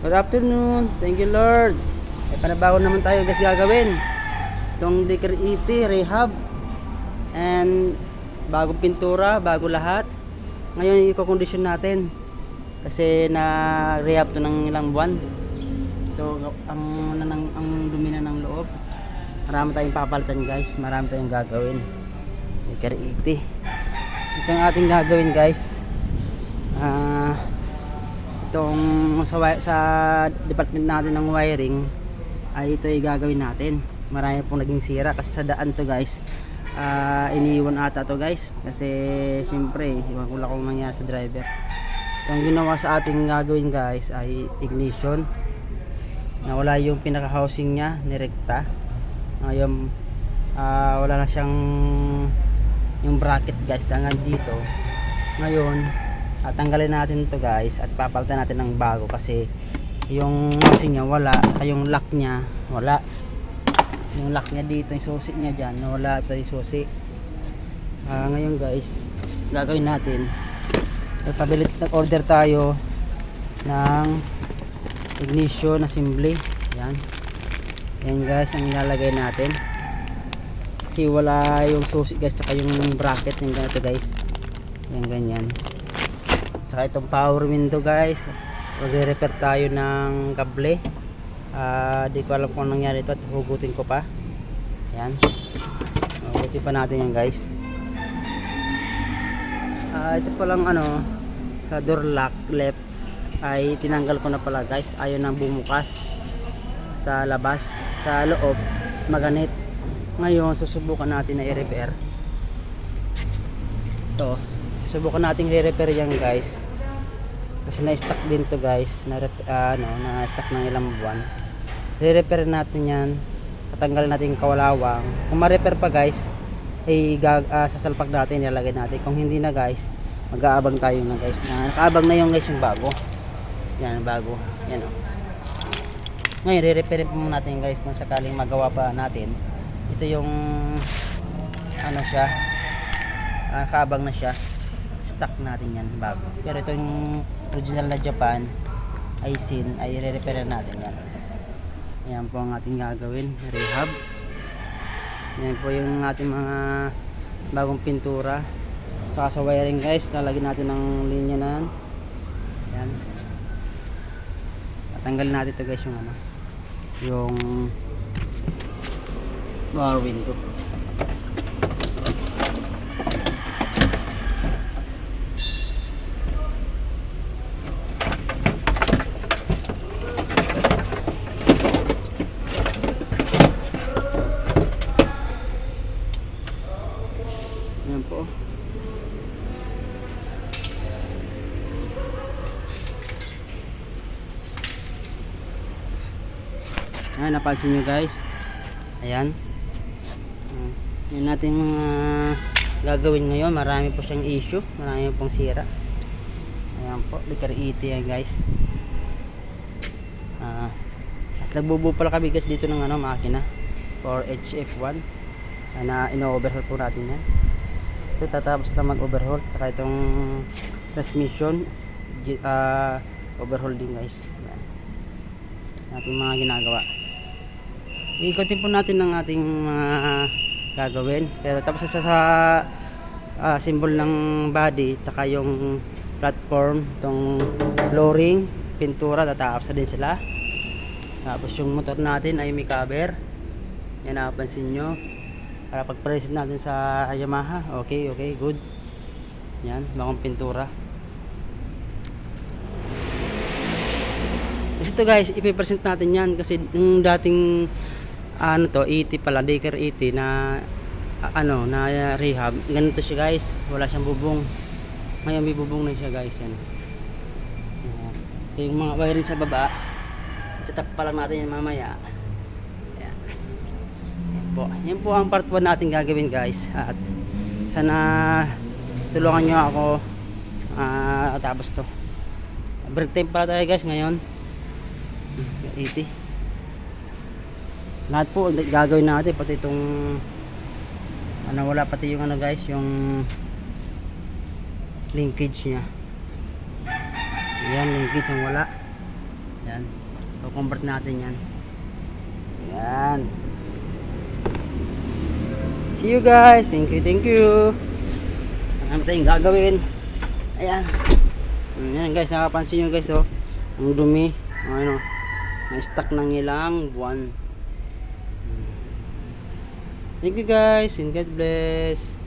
Good afternoon. Thank you, Lord. May panabago naman tayo guys gagawin. Itong Decker ET, rehab. And bagong pintura, bago lahat. Ngayon i-condition natin. Kasi na-rehab to ng ilang buwan. So, ang dumi na ng loob. Marami tayong papalitan guys. Marami tayong gagawin. Decker ET. Ito ang ating gagawin guys. Itong sa department natin ng wiring ay ito ay gagawin natin. Marami pong naging sira kasi sa daan to guys. Iniiwan ata to guys kasi siyempre iwan ko lang kung nangyari sa driver. Itong ginawa sa ating gagawin guys ay ignition. Nawala yung pinaka housing nya, nirekta. Ngayon wala na siyang yung bracket guys tangan dito. Ngayon tanggalin natin to guys at papalitan natin ng bago kasi yung housing nya wala, yung lock nya wala, yung lock nya dito, yung susi nya dyan wala, ito yung susi. Ngayon guys gagawin natin, pabilit nag-order tayo ng ignition assembly. Yan guys ang ilalagay natin kasi wala yung susi guys tsaka yung bracket, yung ganito guys, yung ganyan. Saka itong power window guys, magre-repair tayo ng kable. Di ko alam kung nangyari ito at hugutin ko pa. Yan, hugutin pa natin yan guys. Ito palang sa door lock left ay tinanggal ko na pala guys. Ayaw nang bumukas sa labas, sa loob maganit. Ngayon susubukan natin na i-repair ito. Subukan nating i-repair yan guys kasi na-stuck din to guys, na-stuck ng ilang buwan. I-repair natin yan, tatanggalin natin yung kawalawang. Kung ma-repair pa guys ay sasalpak natin, ilalagay natin. Kung hindi na guys, mag-aabang tayo na guys, nakaabang na yung guys yung bago. Yan bago, yan ngayon i-repairin pa muna natin guys kung sakaling magawa pa natin. Ito yung siya, nakaabang na siya, stock natin yan bago. Pero itong original na Japan Aisin ay i-repair natin yan. Yan po ang ating gagawin, rehab. Yan po yung ating mga bagong pintura. Saka sa wiring guys, lalagyan natin ng linya na yan. Tatanggalin natin ito guys yung power window. Yan po. Ayan, napansin nyo guys. Ayan. Yan natin mga gagawin ngayon. Marami po siyang issue. Marami pong sira. Ayan po. Decker ET yan guys. Nagbubuo pala kami guys dito ng makina. For HF1. Na ino-overhaul po natin yan. Ito tatapos lang mag-overhaul. Saka itong transmission overhaul din guys. Yan. Ating mga ginagawa. Ikotin po natin ng ating mga gagawin. Pero tapos sa symbol ng body tsaka yung platform, itong flooring, pintura, tatapos na din sila. Tapos yung motor natin ay may cover. Yan, napansin nyo. Para pag-present natin sa Yamaha. Okay, good. Yan, bagong pintura. Kasi ito guys, ipipresent natin yan. Kasi yung dating ET pala, Decker ET na na rehab. Ganito siya guys, wala siyang bubong. Ngayon may bubong na siya guys. Yan. Ito yung mga wiring sa baba. Itatap pa lang natin yan mamaya. Yan. Yan po ang part 1 natin gagawin guys. At sana tulungan nyo ako tapos to. Break time pala tayo guys ngayon. 80. Lahat po gagawin natin, pati itong wala pati yung guys, yung linkage nya. Ayan, linkage ang wala. Yan. So convert natin yan. Yan. See you guys. Thank you, thank you. Marami tayong gagawin. Ayan. Ayan guys, nakapansin nyo guys oh. Ang dumi. Ano, na-stuck ng ilang buwan. Thank you guys and God bless.